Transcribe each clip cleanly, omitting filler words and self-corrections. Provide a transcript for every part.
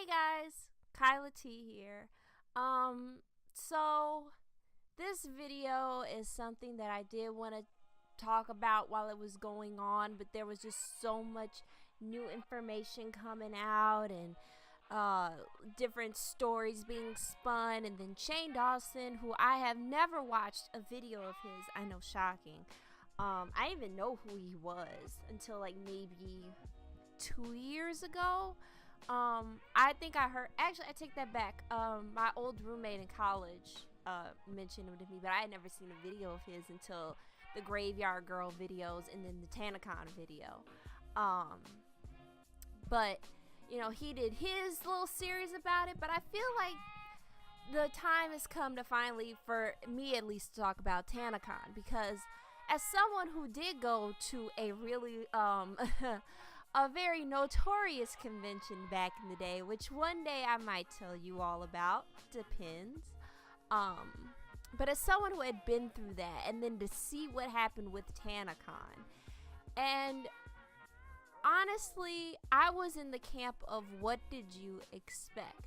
Hey guys, KylaTea here. So this video is something that I did want to talk about while it was going on, but there was just so much new information coming out and different stories being spun, and then Shane Dawson, who I have never watched a video of his. I know, shocking. I didn't even know who he was until like maybe 2 years ago. I think I heard, actually I take that back. My old roommate in college mentioned him to me, but I had never seen a video of his until the Graveyard Girl videos and then the TANACON video. But you know, he did his little series about it, but I feel like the time has come to finally, for me at least, to talk about TANACON, because as someone who did go to a really a very notorious convention back in the day, which one day I might tell you all about, depends. But as someone who had been through that, and then to see what happened with TANACON, and honestly, I was in the camp of what did you expect?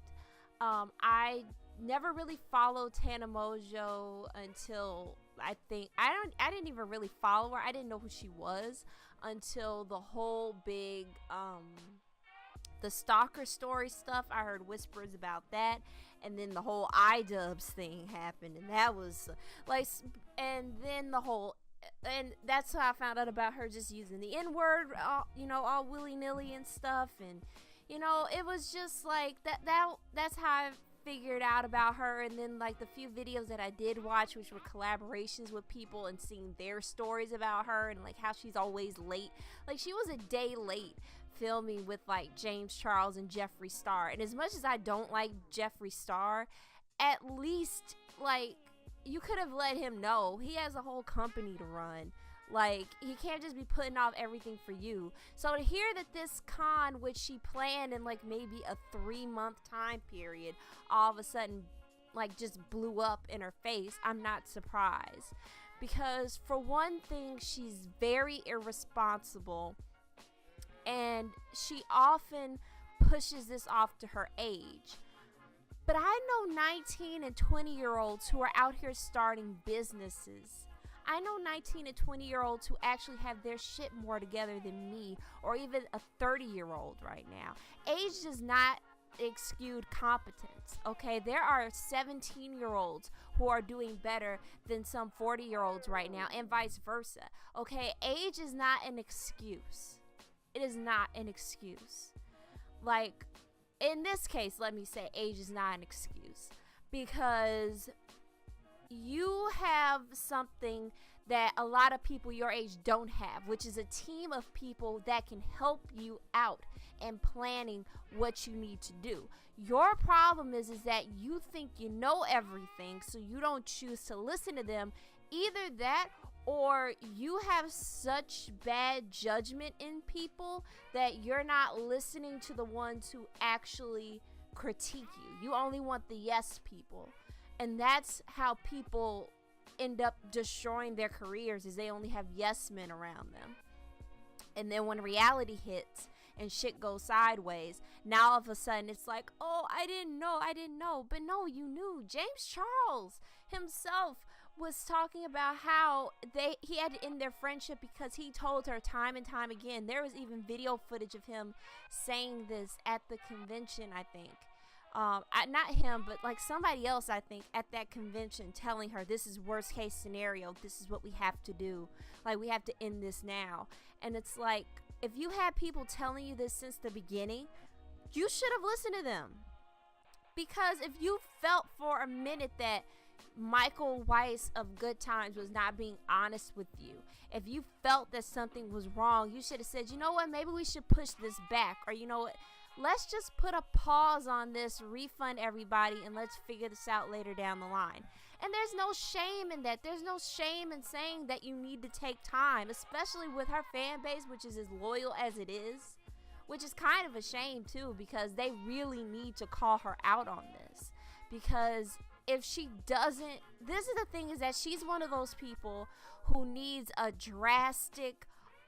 I never really followed TANA MONGEAU until I didn't even really follow her. I didn't know who she was until the whole big the stalker story stuff. I heard whispers about that, and then the whole iDubbbz thing happened, and that was like, and then the whole, and that's how I found out about her just using the N-word, all willy-nilly and stuff. And it was just like that's how I figured out about her. And then like the few videos that I did watch, which were collaborations with people and seeing their stories about her, and like how she's always late. Like, she was a day late filming with like James Charles and Jeffree Star. And as much as I don't like Jeffree Star, at least like you could have let him know he has a whole company to run. Like, he can't just be putting off everything for you. So to hear that this con, which she planned in like maybe a 3-month time period, all of a sudden like just blew up in her face, I'm not surprised. Because for one thing, she's very irresponsible, and she often pushes this off to her age. But I know 19 and 20-year-olds who are out here starting businesses. I know 19 and 20-year-olds who actually have their shit more together than me, or even a 30-year-old right now. Age does not excuse competence, okay? There are 17-year-olds who are doing better than some 40-year-olds right now, and vice versa, okay? Age is not an excuse. It is not an excuse. Like, in this case, let me say age is not an excuse, because you have something that a lot of people your age don't have, which is a team of people that can help you out in planning what you need to do. Your problem is that you think you know everything, so you don't choose to listen to them. Either that, or you have such bad judgment in people that you're not listening to the ones who actually critique you. You only want the yes people. And that's how people end up destroying their careers, is they only have yes men around them. And then when reality hits and shit goes sideways, now all of a sudden it's like, oh, I didn't know. But no, you knew. James Charles himself was talking about how he had to end their friendship because he told her time and time again. There was even video footage of him saying this at the convention, I think. Not him, but like somebody else, I think, at that convention, telling her this is worst case scenario, this is what we have to do, like we have to end this now. And it's like, if you had people telling you this since the beginning, you should have listened to them. Because if you felt for a minute that Michael Weiss of Good Times was not being honest with you, if you felt that something was wrong, you should have said, you know what, maybe we should push this back, or you know what, let's just put a pause on this, refund everybody, and let's figure this out later down the line. And there's no shame in that. There's no shame in saying that you need to take time, especially with her fan base, which is as loyal as it is, which is kind of a shame too, because they really need to call her out on this. Because if she doesn't, this is the thing, is that she's one of those people who needs a drastic,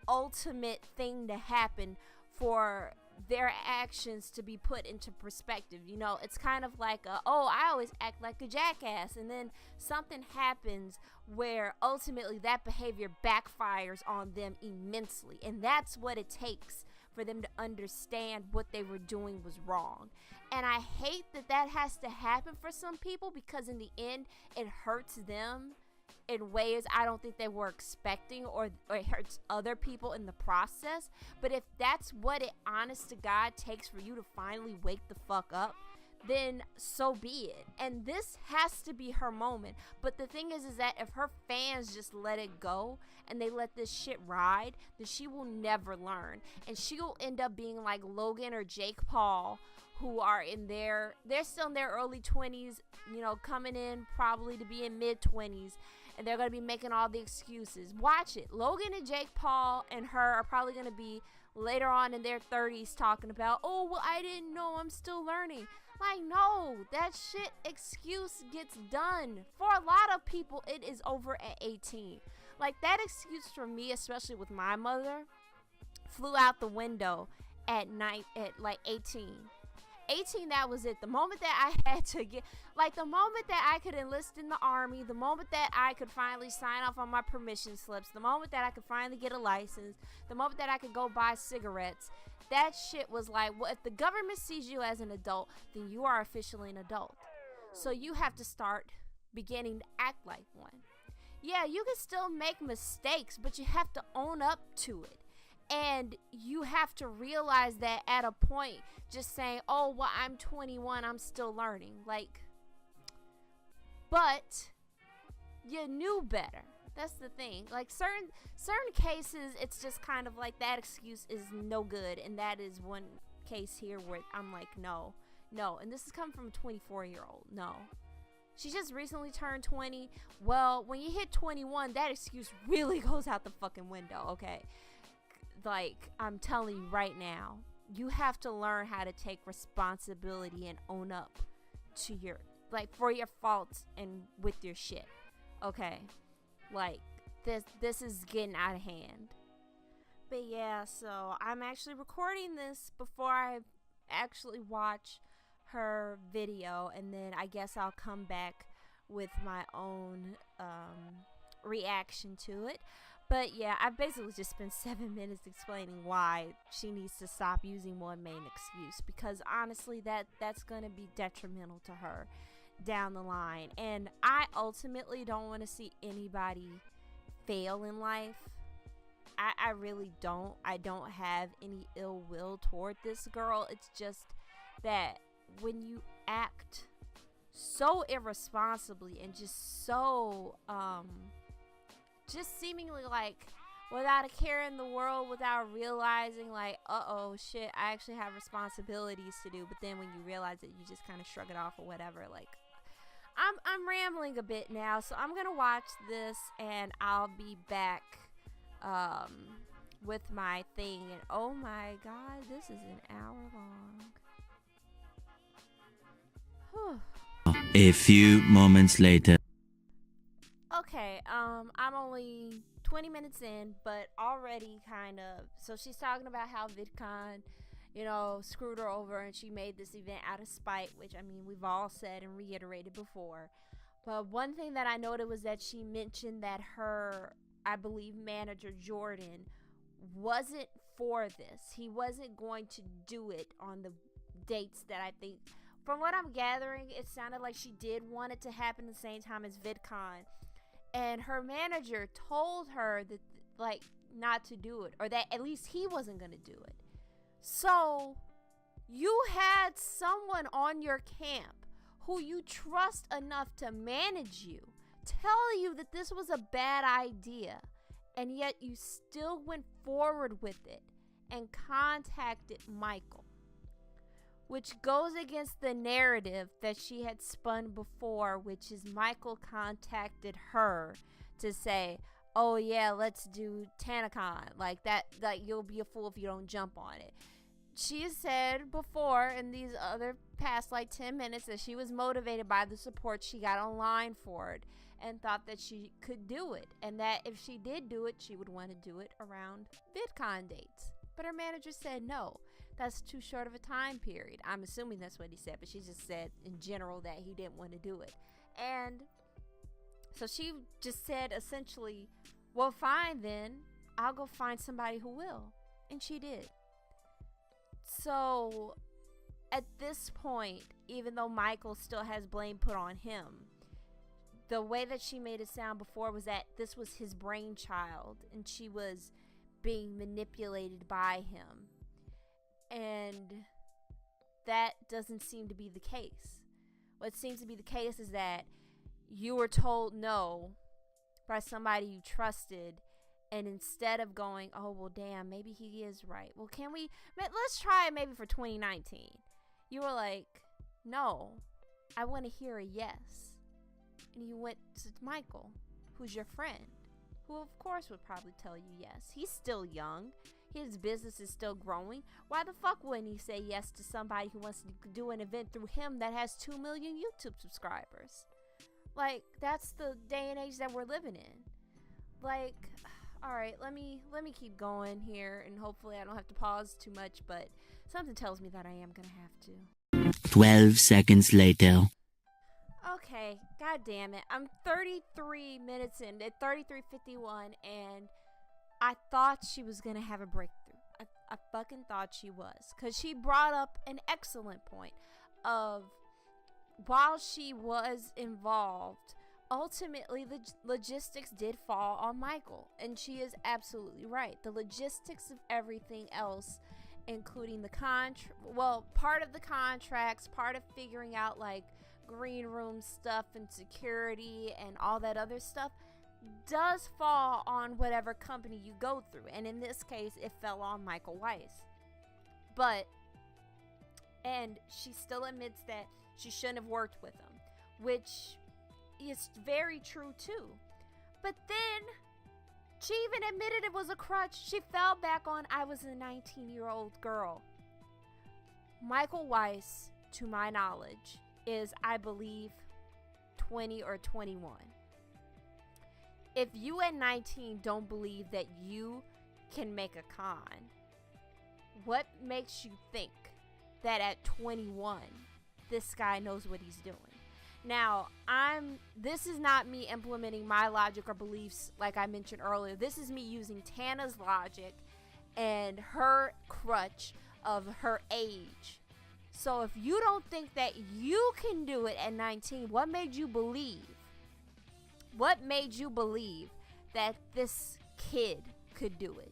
ultimate thing to happen for their actions to be put into perspective. You know, it's kind of like I always act like a jackass, and then something happens where ultimately that behavior backfires on them immensely, and that's what it takes for them to understand what they were doing was wrong. And I hate that has to happen for some people, because in the end it hurts them in ways I don't think they were expecting, or it hurts other people in the process. But if that's what it, honest to God, takes for you to finally wake the fuck up, then so be it. And this has to be her moment. But the thing is that if her fans just let it go and they let this shit ride, then she will never learn. And she'll end up being like Logan or Jake Paul, who are they're still in their early 20s, you know, coming in probably to be in mid 20s. And they're going to be making all the excuses. Watch it. Logan and Jake Paul and her are probably going to be later on in their 30s talking about, oh, well, I didn't know, I'm still learning. Like, no, that shit excuse gets done. For a lot of people, it is over at 18. Like, that excuse for me, especially with my mother, flew out the window at night at like 18. 18, that was it. The moment that I had to get, like, the moment that I could enlist in the army, the moment that I could finally sign off on my permission slips, the moment that I could finally get a license, the moment that I could go buy cigarettes, that shit was like, well, if the government sees you as an adult, then you are officially an adult. So you have to start beginning to act like one. Yeah, you can still make mistakes, but you have to own up to it. And you have to realize that at a point, just saying, oh, well, I'm 21, I'm still learning. Like, but you knew better. That's the thing. Like, certain cases, it's just kind of like that excuse is no good. And that is one case here where I'm like, no. And this is coming from a 24-year-old. No. She just recently turned 20. Well, when you hit 21, that excuse really goes out the fucking window, okay? Like, I'm telling you right now, you have to learn how to take responsibility and own up to your, like, for your faults and with your shit, okay? Like, this is getting out of hand. But yeah, so I'm actually recording this before I actually watch her video, and then I guess I'll come back with my own reaction to it. But yeah, I've basically just spent 7 minutes explaining why she needs to stop using one main excuse, because honestly that's going to be detrimental to her down the line. And I ultimately don't want to see anybody fail in life. I really don't. I don't have any ill will toward this girl. It's just that when you act so irresponsibly and just so just seemingly like without a care in the world, without realizing like, uh-oh, shit, I actually have responsibilities to do. But then when you realize it, you just kind of shrug it off or whatever. Like, I'm rambling a bit now, so I'm gonna watch this and I'll be back with my thing. And oh my god, this is an hour long. A few moments later. Okay, I'm only 20 minutes in, but already kind of, so she's talking about how VidCon, you know, screwed her over and she made this event out of spite, which, I mean, we've all said and reiterated before. But one thing that I noted was that she mentioned that her, I believe, manager Jordan wasn't for this. He wasn't going to do it on the dates that I think, from what I'm gathering, it sounded like she did want it to happen the same time as VidCon. And her manager told her that, like, not to do it, or that at least he wasn't going to do it. So you had someone on your camp who you trust enough to manage you tell you that this was a bad idea, and yet you still went forward with it and contacted Michael, which goes against the narrative that she had spun before, which is Michael contacted her to say, oh yeah, let's do TANACON, like that, like you'll be a fool if you don't jump on it. She has said before in these other past like 10 minutes that she was motivated by the support she got online for it and thought that she could do it, and that if she did do it, she would want to do it around VidCon dates. But her manager said no. that's too short of a time period. I'm assuming that's what he said, but she just said in general that he didn't want to do it. And so she just said essentially, well, fine then, I'll go find somebody who will. And she did. So at this point, even though Michael still has blame put on him, the way that she made it sound before was that this was his brainchild and she was being manipulated by him. And that doesn't seem to be the case. What seems to be the case is that you were told no by somebody you trusted, and instead of going, oh, well, damn, maybe he is right. Well, let's try it maybe for 2019. You were like, no, I want to hear a yes. And you went to Michael, who's your friend, who of course would probably tell you yes. He's still young. His business is still growing. Why the fuck wouldn't he say yes to somebody who wants to do an event through him that has 2 million YouTube subscribers? Like, that's the day and age that we're living in. Like, all right, let me keep going here, and hopefully I don't have to pause too much, but something tells me that I am gonna have to. 12 seconds later. Okay, god damn it. I'm 33 minutes in, at 33:51, and I thought she was gonna have a breakthrough. I fucking thought she was, because she brought up an excellent point of, while she was involved, ultimately the logistics did fall on Michael, and she is absolutely right. The logistics of everything else, including the part of the contracts, part of figuring out like green room stuff and security and all that other stuff, does fall on whatever company you go through, and in this case it fell on Michael Weiss. And she still admits that she shouldn't have worked with him, which is very true too. But then she even admitted it was a crutch. She fell back on, I was a 19-year-old girl. Michael Weiss, to my knowledge, is, I believe, 20 or 21. If you at 19 don't believe that you can make a con, what makes you think that at 21 this guy knows what he's doing? Now, this is not me implementing my logic or beliefs like I mentioned earlier. This is me using Tana's logic and her crutch of her age. So if you don't think that you can do it at 19, what made you believe? What made you believe that this kid could do it?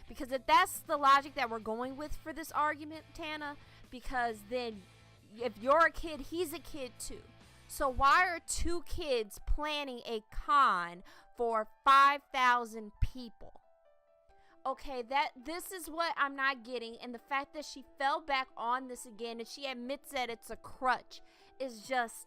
Because if that's the logic that we're going with for this argument, Tana, because then if you're a kid, he's a kid too. So why are two kids planning a con for 5,000 people? Okay, this is what I'm not getting, and the fact that she fell back on this again and she admits that it's a crutch is just,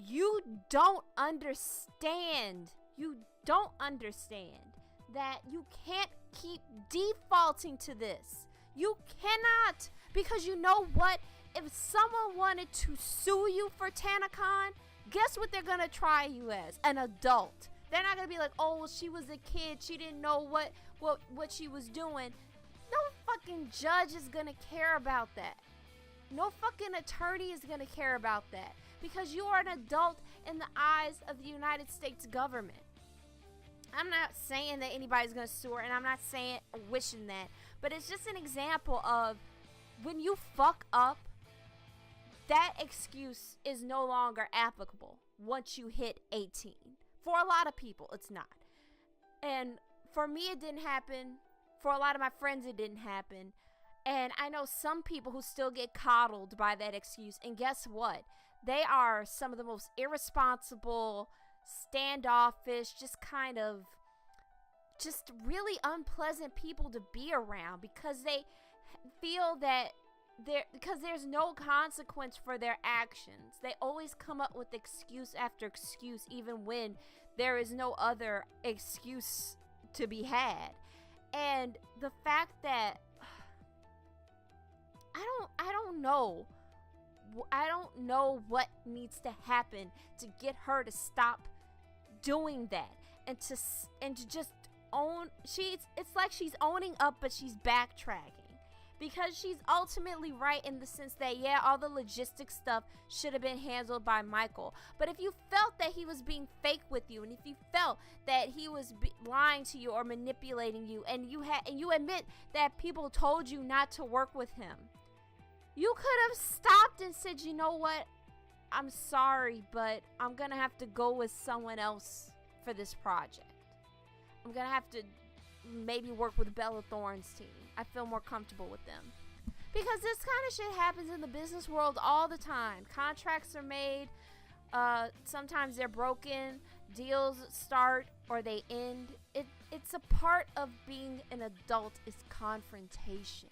you don't understand. You don't understand that you can't keep defaulting to this. You cannot, because you know what? If someone wanted to sue you for TANACON, guess what they're going to try you as? An adult. They're not going to be like, oh, well, she was a kid. She didn't know what she was doing. No fucking judge is going to care about that. No fucking attorney is going to care about that. Because you are an adult in the eyes of the United States government. I'm not saying that anybody's going to sue her, and I'm not saying or wishing that. But it's just an example of when you fuck up, that excuse is no longer applicable once you hit 18. For a lot of people, it's not. And for me, it didn't happen. For a lot of my friends, it didn't happen. And I know some people who still get coddled by that excuse. And guess what? They are some of the most irresponsible, standoffish, just really unpleasant people to be around, because they feel that because there's no consequence for their actions. They always come up with excuse after excuse, even when there is no other excuse to be had. And the fact that I don't know what needs to happen to get her to stop doing that, and to just own. It's like she's owning up, but she's backtracking. because she's ultimately right in the sense that, yeah, all the logistics stuff should have been handled by Michael. But if you felt that he was being fake with you, and if you felt that he was lying to you or manipulating you, and you admit that people told you not to work with him, you could have stopped and said, you know what, I'm sorry, but I'm gonna have to go with someone else for this project. I'm gonna have to maybe work with Bella Thorne's team. I feel more comfortable with them. Because this kind of shit happens in the business world all the time. Contracts are made. Sometimes they're broken. Deals start or they end. It's a part of being an adult is confrontation.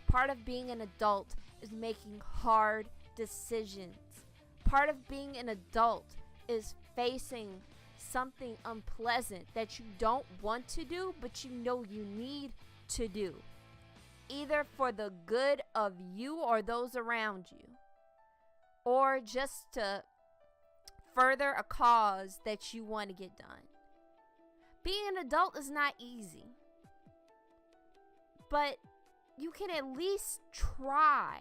Part of being an adult is making hard decisions. Part of being an adult is facing something unpleasant that you don't want to do, but you know you need to do, either for the good of you or those around you, or just to further a cause that you want to get done. Being an adult is not easy, but you can at least try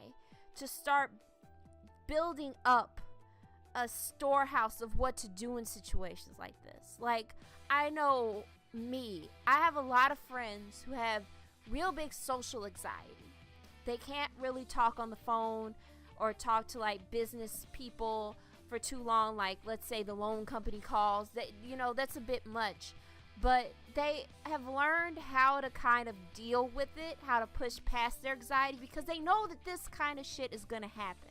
to start building up a storehouse of what to do in situations like this. Like, I know me, I have a lot of friends who have real big social anxiety. They can't really talk on the phone or talk to like business people for too long, like let's say the loan company calls. That, you know, that's a bit much, but they have learned how to kind of deal with it, how to push past their anxiety, because they know that this kind of shit is gonna happen.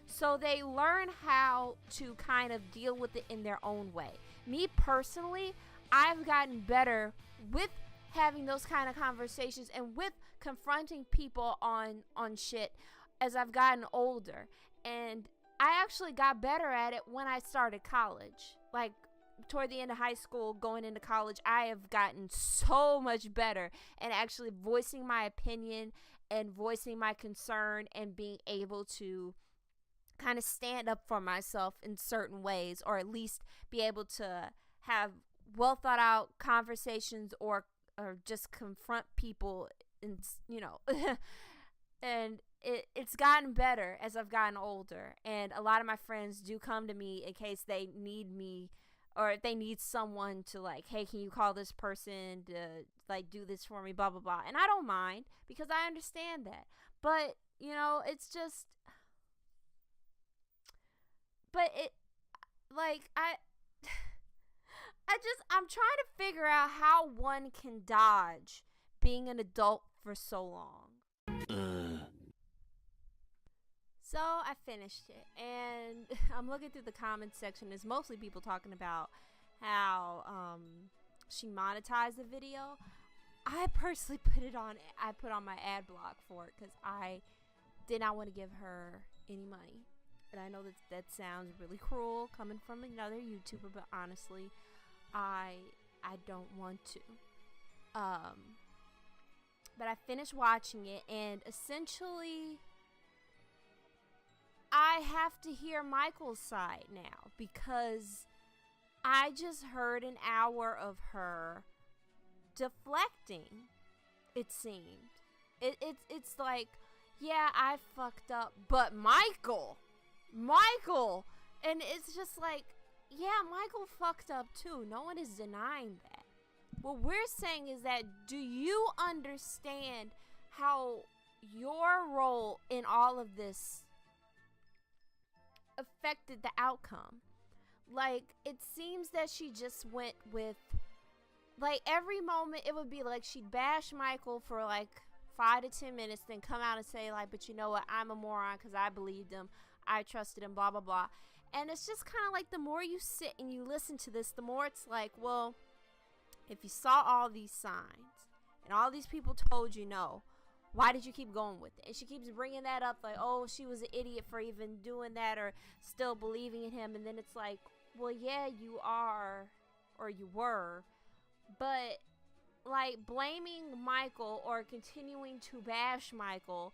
So they learn how to kind of deal with it in their own way. Me personally, I've gotten better with having those kind of conversations and with confronting people on shit as I've gotten older. And I actually got better at it when I started college. Like, toward the end of high school, going into college, I have gotten so much better at actually voicing my opinion and voicing my concern and being able to kind of stand up for myself in certain ways, or at least be able to have well thought out conversations or just confront people, and you know. And it's gotten better as I've gotten older, and a lot of my friends do come to me in case they need me, or if they need someone to, like, hey, can you call this person to like do this for me, blah blah blah. And I don't mind, because I understand that. But you know, it's just, but it, like, I'm trying to figure out how one can dodge being an adult for so long. So I finished it, and I'm looking through the comments section. There's mostly people talking about how she monetized the video. I personally put on my ad block for it because I did not want to give her any money. And I know that sounds really cruel coming from another YouTuber, but honestly, I don't want to. But I finished watching it, and essentially, I have to hear Michael's side now, because I just heard an hour of her deflecting, it seemed. It's like, yeah, I fucked up, but Michael, and it's just like, yeah, Michael fucked up too. No one is denying that. What we're saying is that, do you understand how your role in all of this affected the outcome? Like, it seems that she just went with, like, every moment it would be like she'd bash Michael for like 5 to 10 minutes, then come out and say like, but you know what, I'm a moron because I believed him, I trusted him, blah blah blah. And it's just kind of like, the more you sit and you listen to this, the more it's like, well, if you saw all these signs and all these people told you no, why did you keep going with it? And she keeps bringing that up, like, oh, she was an idiot for even doing that or still believing in him. And then it's like, well, yeah, you are, or you were, but like, blaming Michael or continuing to bash Michael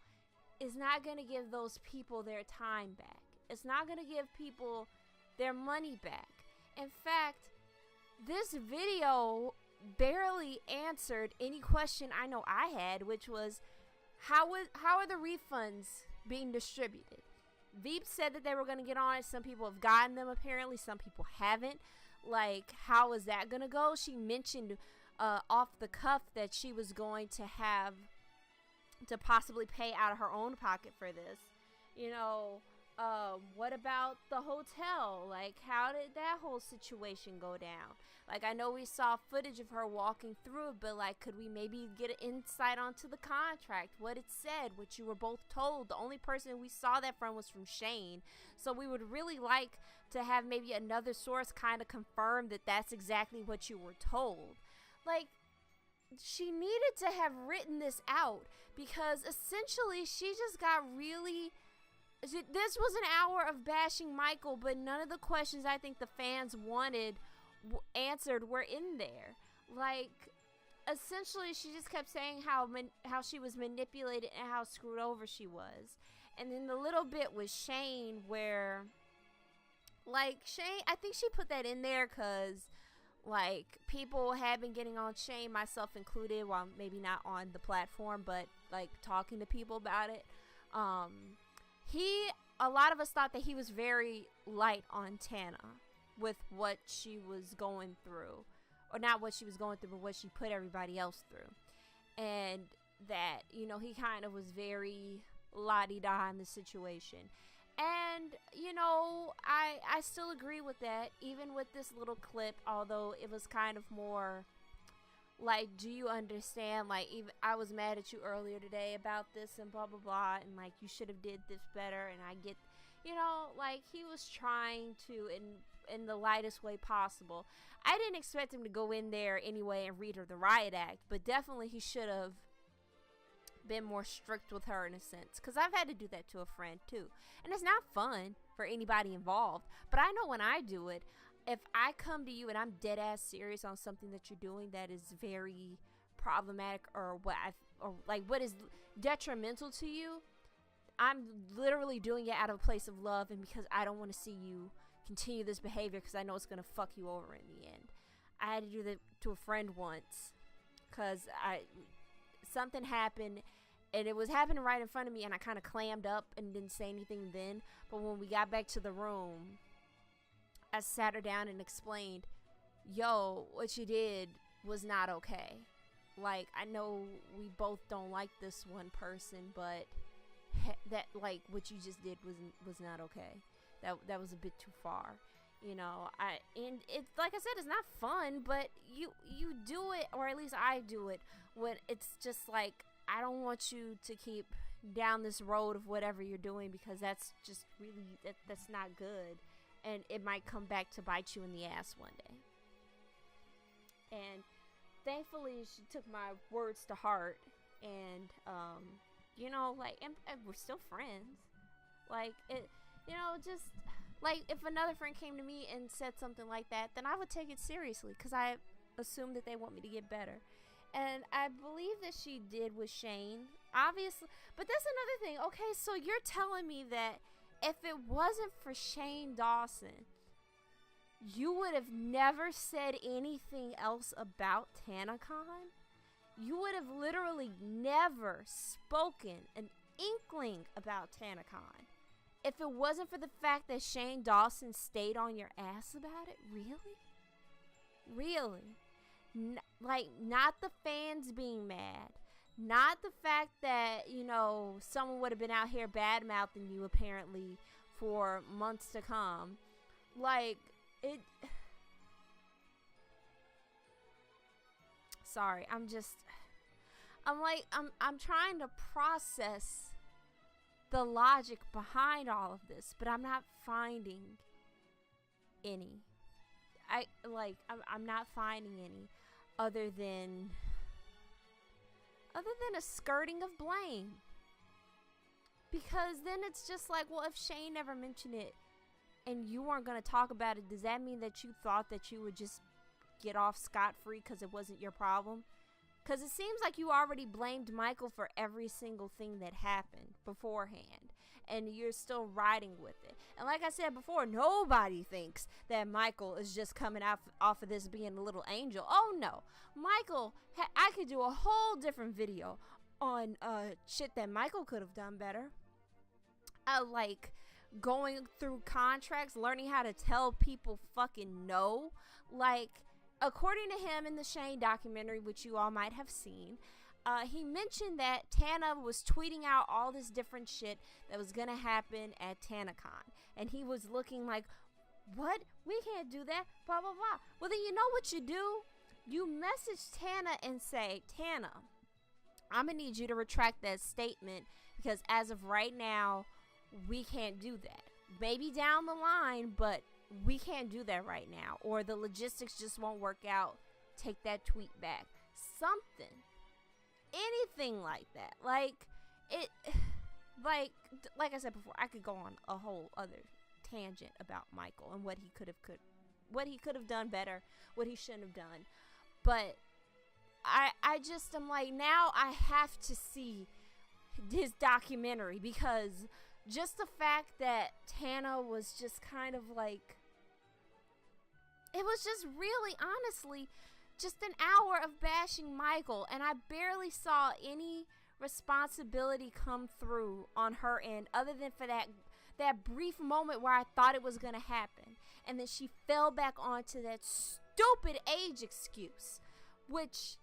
is not going to give those people their time back. It's not going to give people their money back. In fact, this video barely answered any question I know I had, which was, how are the refunds being distributed? Veep said that they were going to get on it. Some people have gotten them apparently. Some people haven't. Like, how is that going to go? She mentioned off the cuff that she was going to have to possibly pay out of her own pocket for this. You know, what about the hotel? Like, how did that whole situation go down? Like, I know we saw footage of her walking through it, but like, could we maybe get an insight onto the contract, what it said, what you were both told? The only person we saw that from was from Shane. So we would really like to have maybe another source kind of confirm that that's exactly what you were told. Like, she needed to have written this out, because essentially she just got really... This was an hour of bashing Michael, but none of the questions I think the fans wanted answered were in there. Like, essentially she just kept saying how she was manipulated and how screwed over she was. And then the little bit with Shane where, like, Shane, I think she put that in there because, like, people have been getting on Shane, myself included, while maybe not on the platform, but like talking to people about it. A lot of us thought that he was very light on Tana with what she was going through, or not what she was going through, but what she put everybody else through. And that, you know, he kind of was very la-di-da in the situation. And, you know, I still agree with that, even with this little clip, although it was kind of more like, do you understand? Like, even I was mad at you earlier today about this and blah, blah, blah, and like, you should have did this better. And I get, you know, like, he was trying to, in the lightest way possible. I didn't expect him to go in there anyway and read her the riot act, but definitely he should have been more strict with her in a sense, because I've had to do that to a friend too, and it's not fun for anybody involved. But I know when I do it, if I come to you and I'm dead ass serious on something that you're doing that is very problematic, or what is detrimental to you, I'm literally doing it out of a place of love, and because I don't want to see you continue this behavior, because I know it's going to fuck you over in the end. I had to do that to a friend once because something happened, and it was happening right in front of me, and I kind of clammed up and didn't say anything then. But when we got back to the room, I sat her down and explained, yo, what you did was not okay. Like, I know we both don't like this one person, but that, like, what you just did was not okay. That was a bit too far, you know. And it's like I said, it's not fun, but you do it, or at least I do it, when it's just like, I don't want you to keep down this road of whatever you're doing, because that's just really that's not good, and it might come back to bite you in the ass one day. And thankfully she took my words to heart, and you know, like, and we're still friends. Like, it, you know, just like, if another friend came to me and said something like that, then I would take it seriously, because I assume that they want me to get better. And I believe that she did with Shane, obviously. But that's another thing. Okay, so you're telling me that if it wasn't for Shane Dawson, you would have never said anything else about TANACON? You would have literally never spoken an inkling about TANACON if it wasn't for the fact that Shane Dawson stayed on your ass about it? Really? Really? Like, not the fans being mad, not the fact that, you know, someone would have been out here bad-mouthing you apparently for months to come. Like, it... Sorry, I'm trying to process the logic behind all of this, but I'm not finding any. I'm not finding any other than a skirting of blame. Because then it's just like, well, if Shane never mentioned it and you weren't going to talk about it, does that mean that you thought that you would just get off scot-free because it wasn't your problem? Because it seems like you already blamed Michael for every single thing that happened beforehand, and you're still riding with it. And like I said before, nobody thinks that Michael is just coming off of this being a little angel. Oh no, Michael, I could do a whole different video on shit that Michael could have done better. Like going through contracts, learning how to tell people fucking no. Like, according to him in the Shane documentary, which you all might have seen, he mentioned that Tana was tweeting out all this different shit that was gonna happen at TANACON, and he was looking like, what? We can't do that, blah blah blah. Well, then you know what you do? You message Tana and say, Tana, I'm gonna need you to retract that statement, because as of right now, we can't do that. Maybe down the line, but we can't do that right now, or the logistics just won't work out. Take that tweet back. Something. Anything like that. Like it, like I said before, I could go on a whole other tangent about Michael and what he could have done better, what he shouldn't have done. But I just am like, now I have to see his documentary, because just the fact that Tana was just kind of like, it was just really, honestly, just an hour of bashing Michael, and I barely saw any responsibility come through on her end, other than for that brief moment where I thought it was going to happen. And then she fell back onto that stupid age excuse, which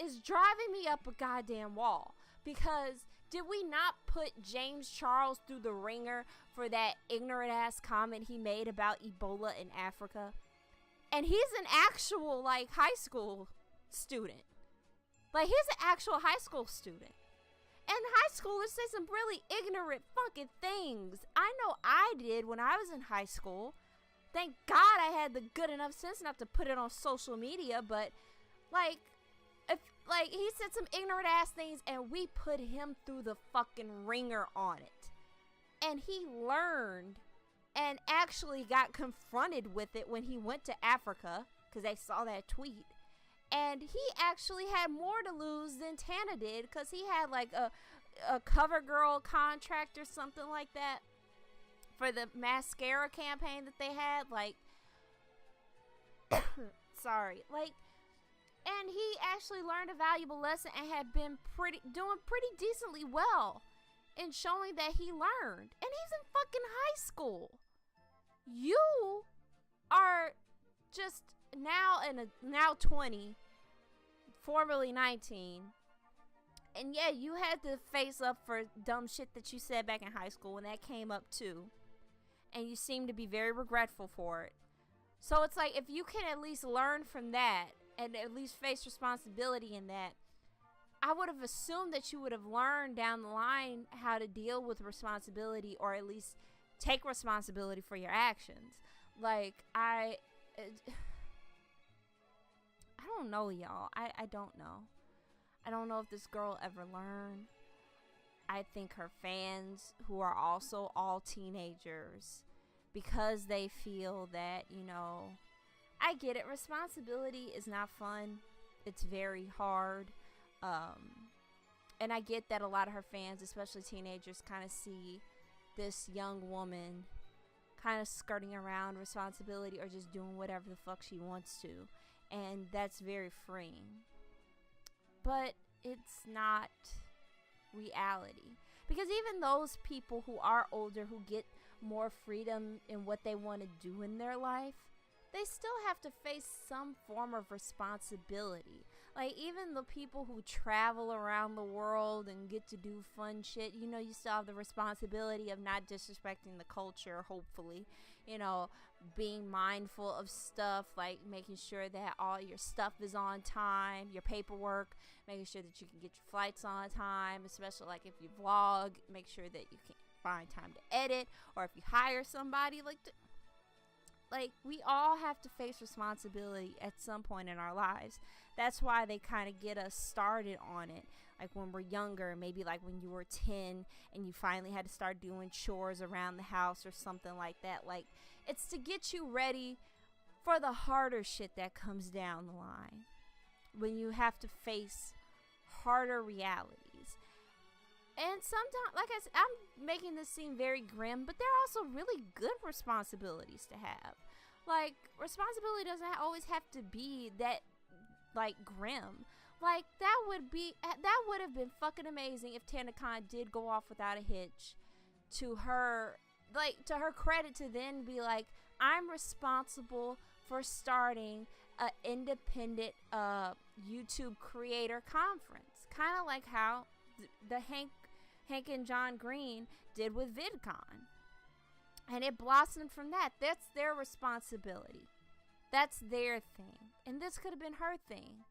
is driving me up a goddamn wall. Because did we not put James Charles through the ringer for that ignorant ass comment he made about Ebola in Africa? And he's an actual, like, high school student. Like, he's an actual high school student. And high schoolers say some really ignorant fucking things. I know I did when I was in high school. Thank God I had the good enough sense not to put it on social media. But, like, he said some ignorant ass things, and we put him through the fucking ringer on it. And he learned and actually got confronted with it when he went to Africa, because they saw that tweet. And he actually had more to lose than Tana did, because he had like a CoverGirl contract or something like that for the mascara campaign that they had. Like, sorry. Like, and he actually learned a valuable lesson and had been doing pretty decently well in showing that he learned. And he's in fucking high school. You are just now 20, formerly 19, and yeah, you had to face up for dumb shit that you said back in high school when that came up too, and you seem to be very regretful for it. So it's like, if you can at least learn from that and at least face responsibility in that, I would have assumed that you would have learned down the line how to deal with responsibility, or at least take responsibility for your actions. Like, I don't know, y'all. I don't know. I don't know if this girl ever learned. I think her fans, who are also all teenagers, because they feel that, you know, I get it. Responsibility is not fun. It's very hard. And I get that a lot of her fans, especially teenagers, kind of see this young woman kind of skirting around responsibility or just doing whatever the fuck she wants to, and that's very freeing. But it's not reality, because even those people who are older, who get more freedom in what they want to do in their life, they still have to face some form of responsibility. Like, even the people who travel around the world and get to do fun shit, you know, you still have the responsibility of not disrespecting the culture, hopefully. You know, being mindful of stuff, like making sure that all your stuff is on time, your paperwork, making sure that you can get your flights on time, especially like if you vlog, make sure that you can find time to edit, or if you hire somebody, like, we all have to face responsibility at some point in our lives. That's why they kind of get us started on it. Like when we're younger, maybe like when you were 10 and you finally had to start doing chores around the house or something like that. Like, it's to get you ready for the harder shit that comes down the line, when you have to face harder realities. And sometimes, like I said, I'm making this seem very grim, but there are also really good responsibilities to have. Like, responsibility doesn't always have to be that, like, grim. Like, that would have been fucking amazing if TANACON did go off without a hitch. To her credit, to then be like, I'm responsible for starting an independent YouTube creator conference. Kind of like how the Hank and John Green did with VidCon. And it blossomed from that. That's their responsibility. That's their thing. And this could have been her thing.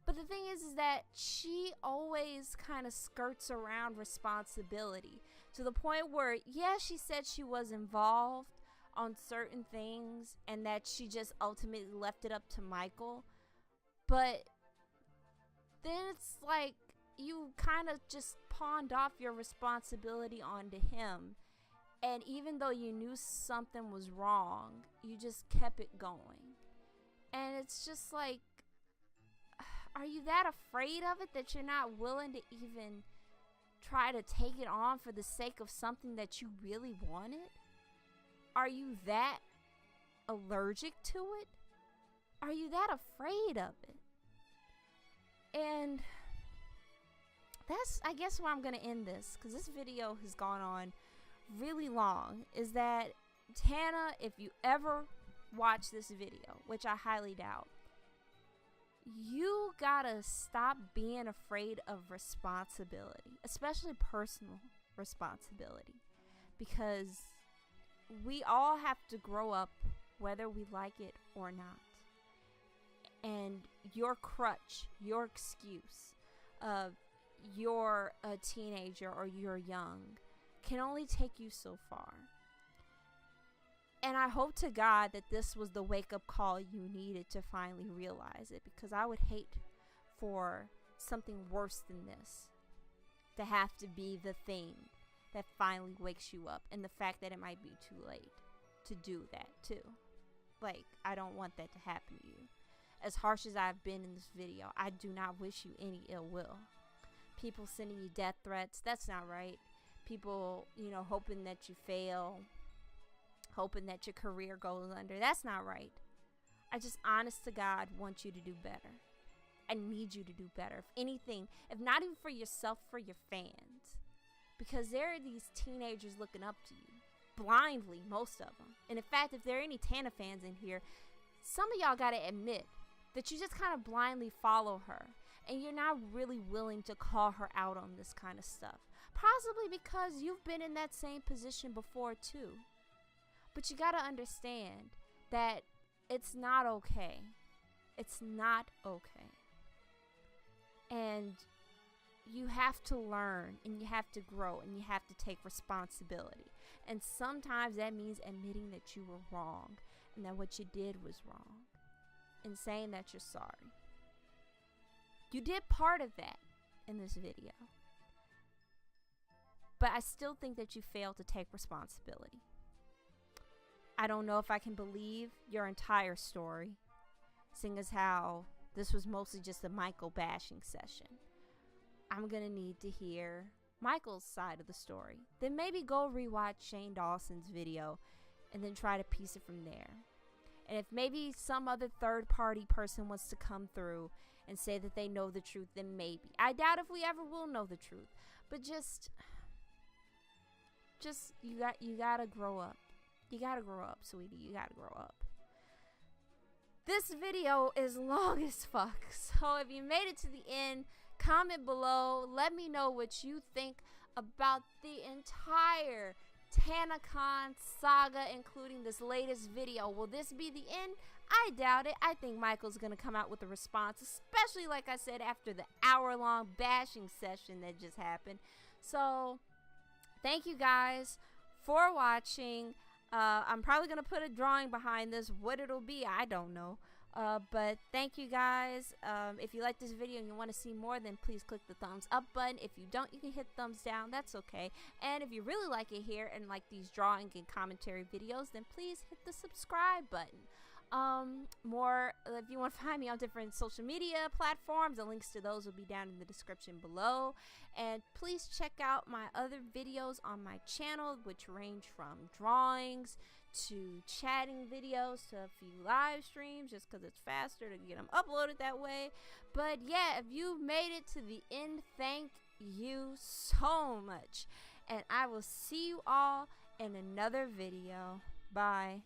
But the thing is that she always kind of skirts around responsibility to the point where, yeah, she said she was involved on certain things and that she just ultimately left it up to Michael. But then it's like you kind of just pawned off your responsibility onto him. And even though you knew something was wrong, you just kept it going. And it's just like, are you that afraid of it that you're not willing to even try to take it on for the sake of something that you really wanted? Are you that allergic to it? Are you that afraid of it? And that's, I guess, where I'm going to end this, because this video has gone on really long, is that Tana, if you ever watch this video, which I highly doubt, you gotta stop being afraid of responsibility, especially personal responsibility, because we all have to grow up whether we like it or not. And your crutch, your excuse, you're a teenager or you're young, can only take you so far. And I hope to God that this was the wake-up call you needed to finally realize it, because I would hate for something worse than this to have to be the thing that finally wakes you up, and the fact that it might be too late to do that too. Like, I don't want that to happen to you. As harsh as I've been in this video, I do not wish you any ill will. People sending you death threats, that's not right. People, hoping that you fail, hoping that your career goes under, that's not right. I just, honest to God, want you to do better. I need you to do better. If anything, if not even for yourself, for your fans. Because there are these teenagers looking up to you. Blindly, most of them. And in fact, if there are any Tana fans in here, some of y'all gotta admit that you just kind of blindly follow her. And you're not really willing to call her out on this kind of stuff. Possibly because you've been in that same position before too. But you gotta understand that it's not okay. It's not okay. And you have to learn, and you have to grow, and you have to take responsibility. And sometimes that means admitting that you were wrong, and that what you did was wrong, and saying that you're sorry. You did part of that in this video. But I still think that you failed to take responsibility. I don't know if I can believe your entire story, seeing as how this was mostly just a Michael bashing session. I'm gonna need to hear Michael's side of the story. Then maybe go rewatch Shane Dawson's video and then try to piece it from there. And if maybe some other third party person wants to come through and say that they know the truth, then maybe. I doubt if we ever will know the truth. But just you gotta grow up. You gotta grow up, sweetie. You gotta grow up. This video is long as fuck. So if you made it to the end, comment below. Let me know what you think about the entire TANACON saga, including this latest video. Will this be the end? I doubt it. I think Michael's gonna come out with a response, especially, like I said, after the hour-long bashing session that just happened. So thank you guys for watching. I'm probably gonna put a drawing behind this. What it'll be, I don't know. But thank you guys. If you like this video and you want to see more, then please click the thumbs up button. If you don't, you can hit thumbs down. That's okay. And if you really like it here and like these drawing and commentary videos, then please hit the subscribe button. If you want to find me on different social media platforms, the links to those will be down in the description below. And please check out my other videos on my channel, which range from drawings to chatting videos to a few live streams just because it's faster to get them uploaded that way. But yeah, if you made it to the end, thank you so much. And I will see you all in another video. Bye.